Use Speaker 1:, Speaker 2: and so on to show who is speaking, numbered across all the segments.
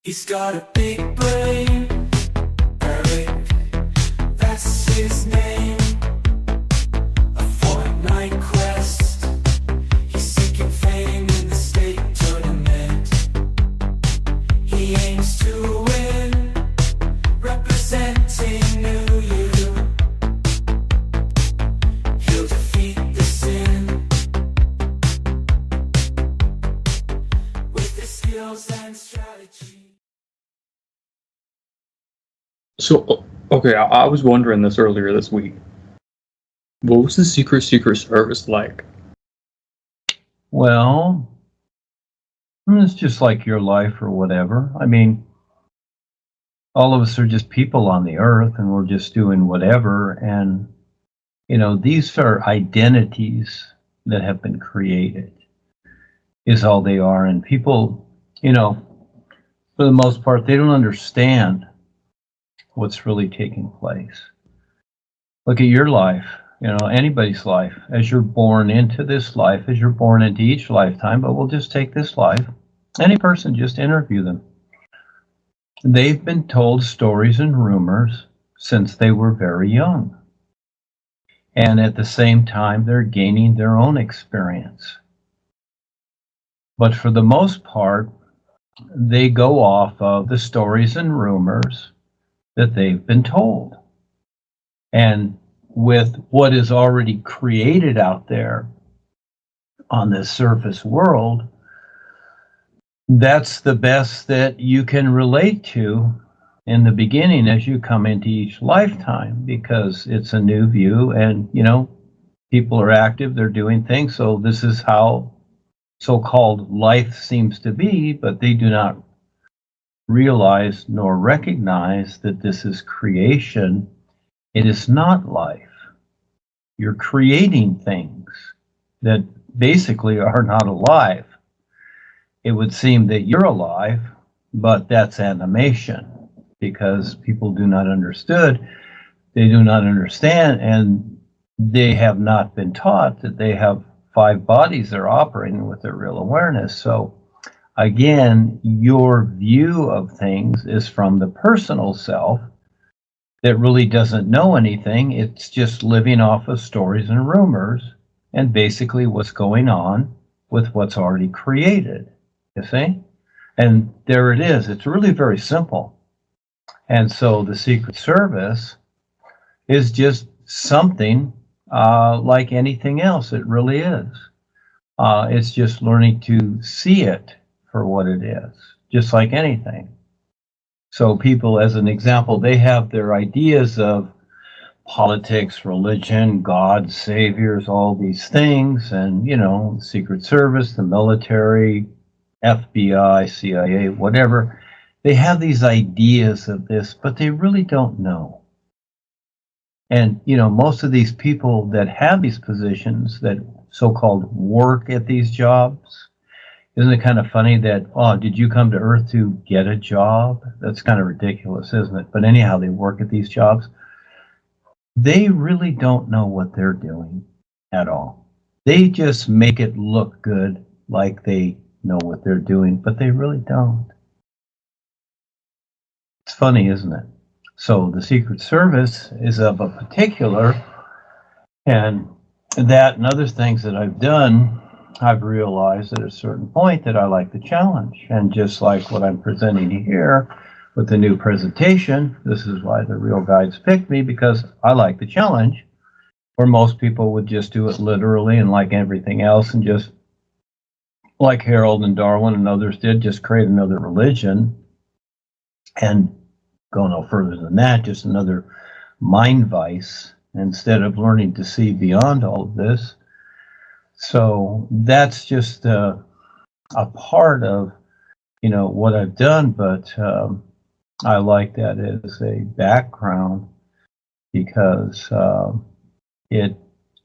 Speaker 1: He's got a big brain, Eric, that's his name. A Fortnite quest, he's seeking fame in the state tournament. He aims to win, representing New You. He'll defeat the sin with his skills and strategy.
Speaker 2: So, okay, I was wondering this earlier this week. What was the Secret Service like?
Speaker 3: Well, it's just like your life or whatever. I mean, all of us are just people on the earth and we're just doing whatever. And, these are identities that have been created, is all they are. And people, for the most part, they don't understand what's really taking place. Look at your life, anybody's life. As you're born into this life, as you're born into each lifetime, but we'll just take this life. Any person, just interview them. They've been told stories and rumors since they were very young. And at the same time, they're gaining their own experience. But for the most part, they go off of the stories and rumors that they've been told. And with what is already created out there on this surface world, that's the best that you can relate to in the beginning as you come into each lifetime, because it's a new view and, people are active, they're doing things. So this is how so-called life seems to be, but they do not realize nor recognize that this is creation. It is not life. You're creating things that basically are not alive. It would seem that you're alive, but that's animation, because people do not understood, they do not understand, and they have not been taught that they have 5 bodies they're operating with their real awareness. So again, your view of things is from the personal self that really doesn't know anything. It's just living off of stories and rumors and basically what's going on with what's already created, you see? And there it is. It's really very simple. And so the Secret Service is just something like anything else. It really is. It's just learning to see it for what it is, just like anything. So people, as an example, they have their ideas of politics, religion, God, saviors, all these things, and, Secret Service, the military, FBI, CIA, whatever. They have these ideas of this, but they really don't know. And, most of these people that have these positions that so-called work at these jobs, isn't it kind of funny that, did you come to Earth to get a job? That's kind of ridiculous, isn't it? But anyhow, they work at these jobs. They really don't know what they're doing at all. They just make it look good, like they know what they're doing, but they really don't. It's funny, isn't it? So the Secret Service is of a particular, and that and other things that I've done, I've realized at a certain point that I like the challenge. And just like what I'm presenting here with the new presentation, this is why the Real Guides picked me, because I like the challenge, where most people would just do it literally and like everything else, and just like Harold and Darwin and others did, just create another religion and go no further than that, just another mind vice, instead of learning to see beyond all of this. So that's just a part of, what I've done, but I like that as a background, because it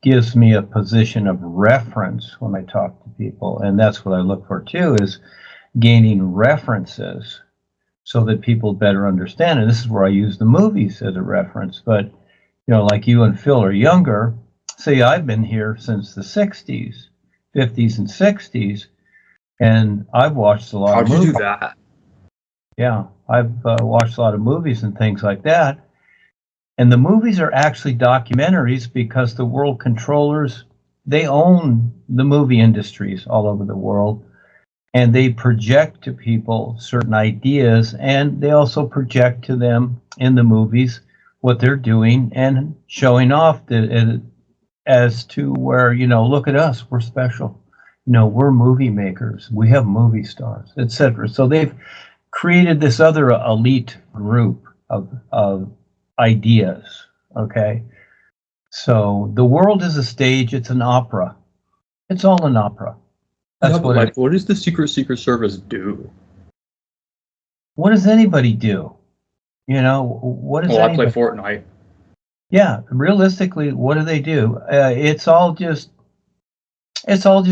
Speaker 3: gives me a position of reference when I talk to people. And that's what I look for too, is gaining references so that people better understand. And this is where I use the movies as a reference. But, like you and Phil are younger. See, I've been here since the 60s, 50s and 60s, and I've watched a lot of movies.
Speaker 2: How'd you do that?
Speaker 3: Yeah, I've watched a lot of movies and things like that. And the movies are actually documentaries because the world controllers, they own the movie industries all over the world. And they project to people certain ideas, and they also project to them in the movies what they're doing and showing off as to where, look at us, we're special. We're movie makers, we have movie stars, etc. So they've created this other elite group of ideas. Okay. So the world is a stage, it's an opera. It's all an opera.
Speaker 2: Yeah,
Speaker 3: That's
Speaker 2: but
Speaker 3: what it is.
Speaker 2: like, what does the Secret Service do?
Speaker 3: What does anybody do? What does
Speaker 2: Well, I play
Speaker 3: anybody?
Speaker 2: Fortnite.
Speaker 3: Yeah, realistically, what do they do? It's all just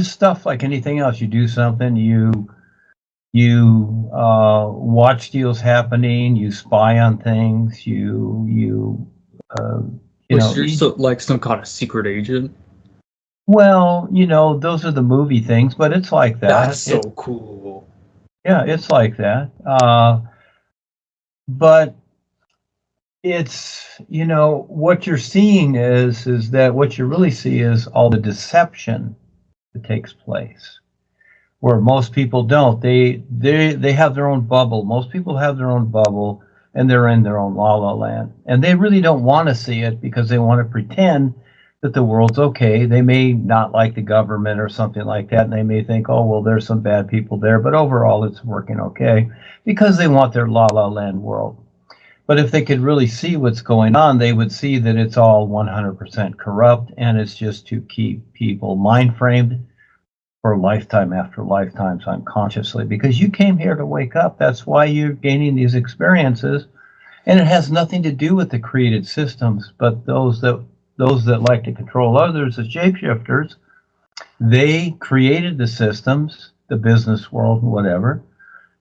Speaker 3: stuff like anything else. You do something, you watch deals happening, you spy on things, uh,
Speaker 2: Wait, so you're
Speaker 3: you,
Speaker 2: so, like some kind of secret agent?
Speaker 3: well, those are the movie things, but it's like
Speaker 2: That's
Speaker 3: that.
Speaker 2: so cool.
Speaker 3: Yeah, it's like that. But it's, what you're seeing is that what you really see is all the deception that takes place, where most people don't. They have their own bubble. Most people have their own bubble, and they're in their own la la land, and they really don't want to see it because they want to pretend that the world's okay. They may not like the government or something like that, and they may think, oh well, there's some bad people there, but overall it's working okay, because they want their la la land world. But if they could really see what's going on, they would see that it's all 100% corrupt, and it's just to keep people mind framed for lifetime after lifetimes unconsciously, because you came here to wake up. That's why you're gaining these experiences, and it has nothing to do with the created systems. But those that like to control others, the shapeshifters, they created the systems, the business world, whatever,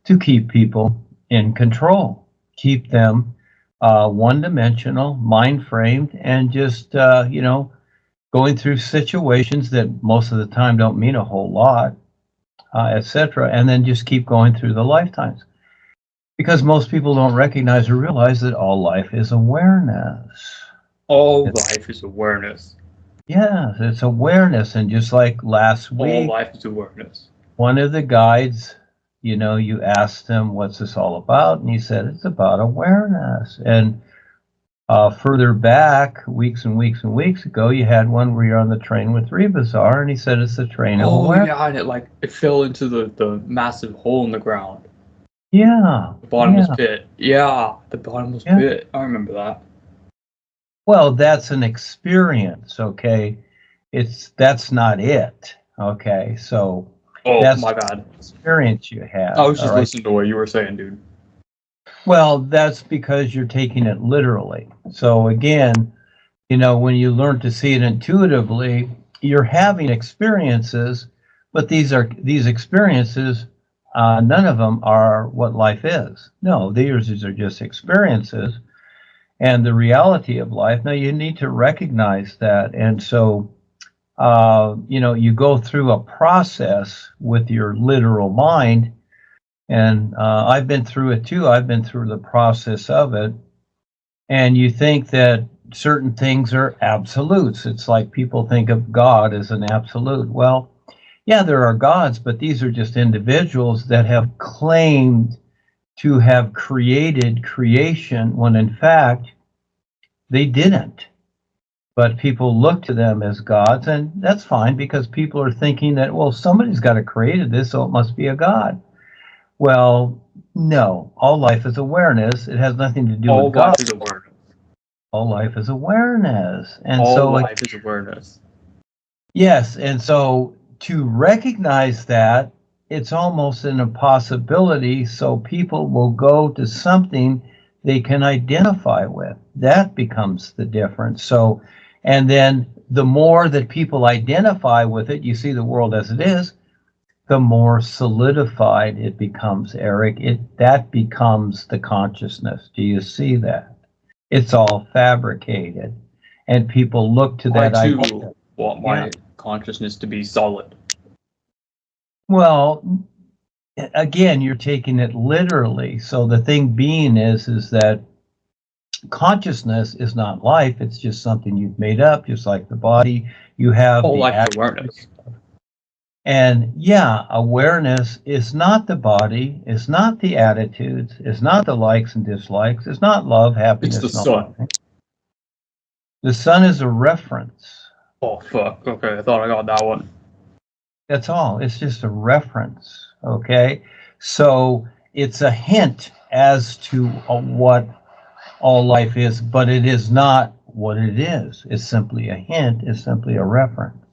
Speaker 3: to keep people in control, keep them one-dimensional, mind-framed, and just going through situations that most of the time don't mean a whole lot, etc., and then just keep going through the lifetimes. Because most people don't recognize or realize that all life is awareness.
Speaker 2: All life is awareness.
Speaker 3: Yeah, it's awareness. And just like last
Speaker 2: All
Speaker 3: week,
Speaker 2: life is awareness.
Speaker 3: one of the guides, you asked him, what's this all about? And he said, it's about awareness. And further back, weeks and weeks and weeks ago, you had one where you're on the train with Rebazar, and he said it's the train of
Speaker 2: Oh
Speaker 3: awareness.
Speaker 2: yeah, and it fell into the massive hole in the ground.
Speaker 3: Yeah.
Speaker 2: The bottomless
Speaker 3: Yeah.
Speaker 2: pit. Yeah, the bottomless
Speaker 3: Yeah.
Speaker 2: pit. I remember that.
Speaker 3: Well, that's an experience, okay? That's not it, okay? So
Speaker 2: Oh,
Speaker 3: that's
Speaker 2: my
Speaker 3: the
Speaker 2: bad.
Speaker 3: experience you had,
Speaker 2: I was
Speaker 3: all
Speaker 2: just
Speaker 3: right?
Speaker 2: listening to what you were saying, dude.
Speaker 3: Well, that's because you're taking it literally. So again, when you learn to see it intuitively, you're having experiences, but these experiences, none of them are what life is. No, these are just experiences and the reality of life. Now you need to recognize that, and so you go through a process with your literal mind, and I've been through it too. I've been through the process of it, and you think that certain things are absolutes. It's like people think of God as an absolute. Well, yeah, there are gods, but these are just individuals that have claimed to have created creation when in fact they didn't. But people look to them as gods, and that's fine because people are thinking that, well, somebody's got to created this, so it must be a god. Well, no, all life is awareness. It has nothing to do
Speaker 2: All
Speaker 3: with God.
Speaker 2: life is awareness.
Speaker 3: All life is awareness. And
Speaker 2: All
Speaker 3: so,
Speaker 2: life is awareness.
Speaker 3: yes, and so to recognize that, it's almost an impossibility, so people will go to something they can identify with. That becomes the difference. So, and then the more that people identify with it, you see the world as it is, the more solidified it becomes, Eric. That becomes the consciousness. Do you see that? It's all fabricated. And people look to
Speaker 2: I
Speaker 3: that
Speaker 2: too
Speaker 3: idea.
Speaker 2: want
Speaker 3: Yeah.
Speaker 2: my consciousness to be solid.
Speaker 3: Well, again, you're taking it literally. So the thing being is that consciousness is not life. It's just something you've made up, just like the body. You have
Speaker 2: All
Speaker 3: the
Speaker 2: life is awareness.
Speaker 3: and yeah, awareness is not the body, it's not the attitudes, it's not the likes and dislikes, it's not love, happiness.
Speaker 2: It's the
Speaker 3: no
Speaker 2: sun.
Speaker 3: nothing. The sun is a reference.
Speaker 2: Oh fuck. Okay, I thought I got that one.
Speaker 3: That's all. It's just a reference. Okay. So it's a hint as to what all life is, but it is not what it is. It's simply a hint. It's simply a reference.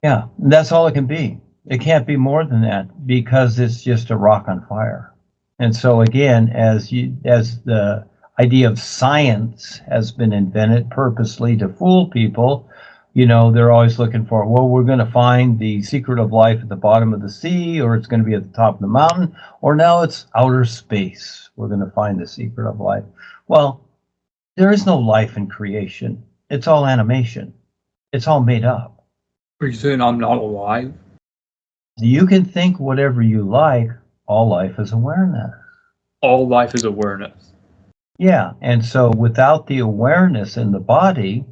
Speaker 3: Yeah. That's all it can be. It can't be more than that because it's just a rock on fire. And so again, as the idea of science has been invented purposely to fool people, they're always looking for, well, we're going to find the secret of life at the bottom of the sea, or it's going to be at the top of the mountain, or now it's outer space. We're going to find the secret of life. Well, there is no life in creation. It's all animation. It's all made up.
Speaker 2: Are you saying I'm not alive?
Speaker 3: You can think whatever you like. All life is awareness.
Speaker 2: All life is awareness.
Speaker 3: Yeah, and so without the awareness in the body,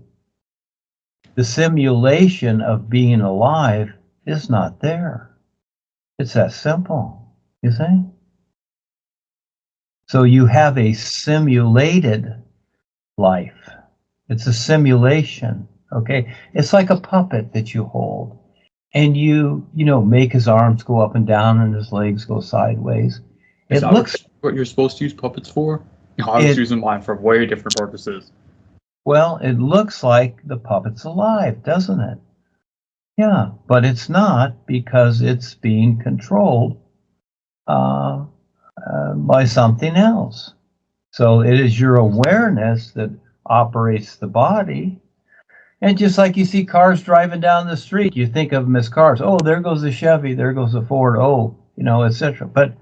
Speaker 3: the simulation of being alive is not there. It's that simple, you see? So you have a simulated life. It's a simulation, okay? It's like a puppet that you hold. And you make his arms go up and down and his legs go sideways.
Speaker 2: Is
Speaker 3: It
Speaker 2: that
Speaker 3: looks,
Speaker 2: what you're supposed to use puppets for? No, I was using mine for way different purposes.
Speaker 3: well, it looks like the puppet's alive, doesn't it? Yeah, but it's not because it's being controlled by something else. So it is your awareness that operates the body. And just like you see cars driving down the street, you think of them as cars. Oh, there goes a Chevy, there goes a Ford, etc. But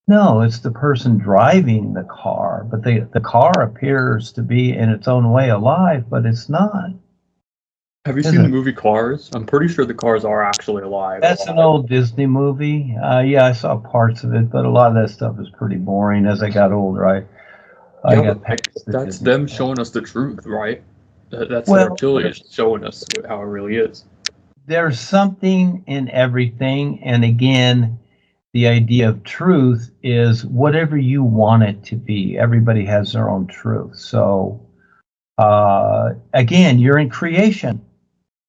Speaker 3: no, it's the person driving the car. But the car appears to be in its own way alive, but it's not.
Speaker 2: Have you seen the movie Cars? I'm pretty sure the cars are actually alive.
Speaker 3: That's an old Disney movie. Yeah, I saw parts of it, but a lot of that stuff is pretty boring. As I got older, I got past
Speaker 2: that's
Speaker 3: Disney
Speaker 2: them
Speaker 3: stuff.
Speaker 2: showing us the truth, right? That's
Speaker 3: Well,
Speaker 2: their ability showing us how it really is.
Speaker 3: There's something in everything, and again, the idea of truth is whatever you want it to be. Everybody has their own truth. So again, you're in creation.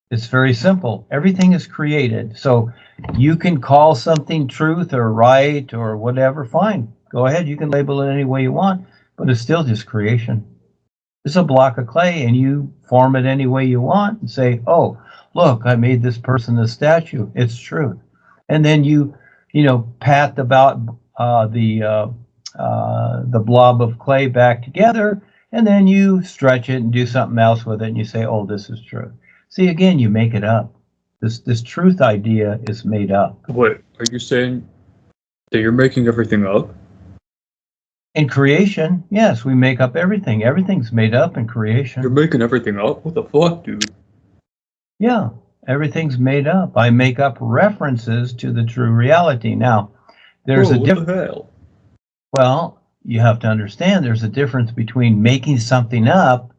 Speaker 3: It's very simple. Everything is created. So you can call something truth or right or whatever. Fine. Go ahead. You can label it any way you want, but it's still just creation. It's a block of clay, and you form it any way you want and say, oh, look, I made this person a statue. It's truth. And then you pat the blob of clay back together, and then you stretch it and do something else with it, and you say, oh, this is truth. See, again, you make it up. This truth idea is made up.
Speaker 2: Wait, are you saying that you're making everything up?
Speaker 3: In creation, yes, we make up everything. Everything's made up in creation.
Speaker 2: You're making everything up? What the fuck, dude?
Speaker 3: Yeah, everything's made up. I make up references to the true reality. Now, there's a
Speaker 2: What
Speaker 3: difference.
Speaker 2: the hell?
Speaker 3: Well, you have to understand there's a difference between making something up,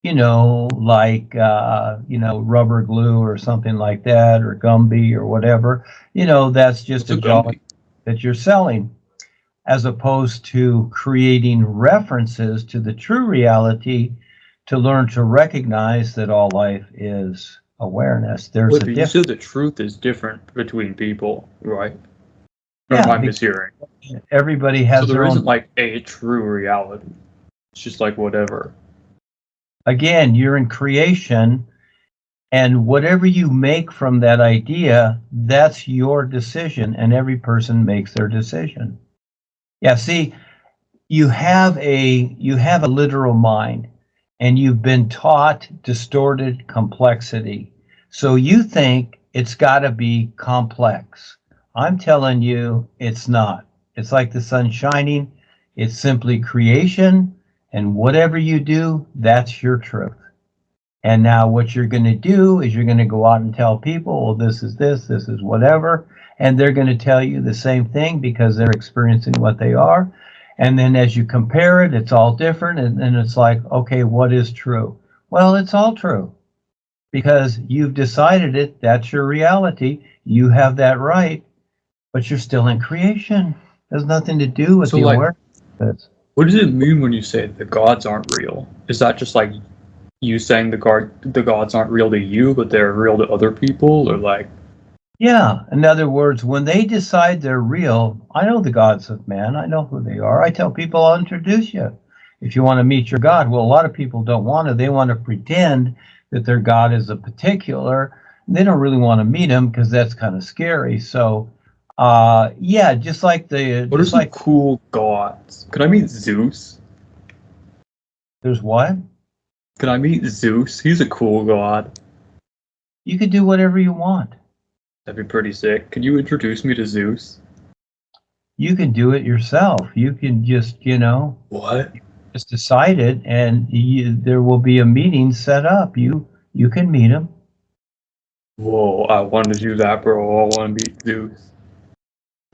Speaker 3: like, rubber glue or something like that, or Gumby or whatever. That's just
Speaker 2: What's
Speaker 3: a jelly that you're selling, as opposed to creating references to the true reality to learn to recognize that all life is awareness. There's
Speaker 2: Wait,
Speaker 3: a
Speaker 2: but you
Speaker 3: difference.
Speaker 2: said the truth is different between people, right? Or
Speaker 3: Yeah,
Speaker 2: am I mishearing?
Speaker 3: Everybody
Speaker 2: So
Speaker 3: has
Speaker 2: there
Speaker 3: their
Speaker 2: isn't
Speaker 3: own.
Speaker 2: like a true reality. It's just like whatever.
Speaker 3: Again, you're in creation, and whatever you make from that idea, that's your decision, and every person makes their decision. Yeah, see, you have a literal mind, and you've been taught distorted complexity. So you think it's got to be complex. I'm telling you, it's not. It's like the sun shining. It's simply creation, and whatever you do, that's your truth. And now what you're going to do is you're going to go out and tell people, well, this is whatever. and they're going to tell you the same thing because they're experiencing what they are. And then as you compare it, it's all different. And then it's like, okay, what is true? Well, it's all true because you've decided it. That's your reality. You have that right, but you're still in creation. It has nothing to do with
Speaker 2: So,
Speaker 3: the
Speaker 2: like,
Speaker 3: awareness.
Speaker 2: what does it mean when you say the gods aren't real? Is that just like you saying the gods aren't real to you, but they're real to other people, or like?
Speaker 3: Yeah. In other words, when they decide they're real, I know the gods of man. I know who they are. I tell people I'll introduce you if you want to meet your God. Well, a lot of people don't want to. They want to pretend that their God is a particular. They don't really want to meet him because that's kind of scary. So, yeah, just like the,
Speaker 2: What are
Speaker 3: just
Speaker 2: some
Speaker 3: like
Speaker 2: cool gods? Could I meet Zeus?
Speaker 3: there's what?
Speaker 2: Can I meet Zeus? He's a cool god.
Speaker 3: You could do whatever you want.
Speaker 2: That'd be pretty sick. Can you introduce me to Zeus?
Speaker 3: You can do it yourself. You can just,
Speaker 2: What?
Speaker 3: just decide it, and there will be a meeting set up. You can meet him.
Speaker 2: Whoa, I want to do that, bro. I want to meet Zeus.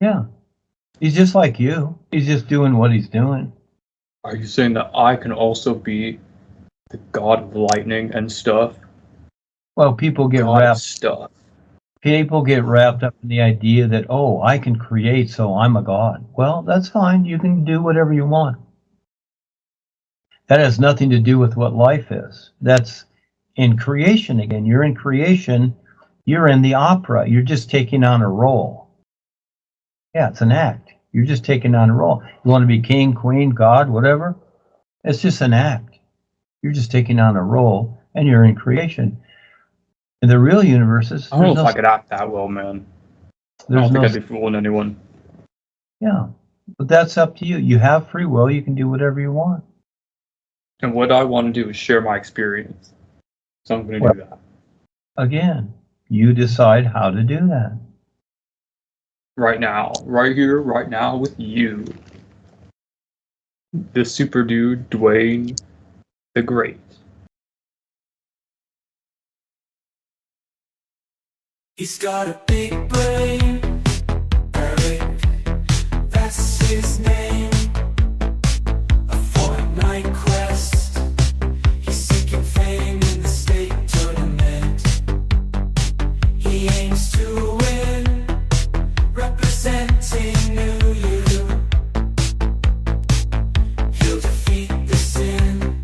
Speaker 3: Yeah, he's just like you. He's just doing what he's doing.
Speaker 2: Are you saying that I can also be the god of lightning and stuff?
Speaker 3: Well, people get
Speaker 2: God of
Speaker 3: wrapped.
Speaker 2: stuff.
Speaker 3: People get wrapped up in the idea that, oh, I can create, so I'm a god. Well, that's fine. You can do whatever you want. That has nothing to do with what life is. That's in creation again. You're in creation. You're in the opera. You're just taking on a role. Yeah, it's an act. You're just taking on a role. You want to be king, queen, god, whatever? It's just an act. You're just taking on a role, and you're in creation. In the real universes,
Speaker 2: I don't know if I could act that well, man. I don't think I'd be fooling anyone.
Speaker 3: Yeah, but that's up to you. You have free will. You can do whatever you want.
Speaker 2: And what I want to do is share my experience. So I'm going to do that.
Speaker 3: Again, you decide how to do that.
Speaker 2: Right now. Right here, right now with you. The super dude, Duane the Great.
Speaker 1: He's got a big brain, Eric, that's his name. A Fortnite quest, he's seeking fame in the state tournament. He aims to win, representing New You. He'll defeat the sin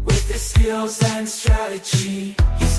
Speaker 1: with his skills and strategy. He's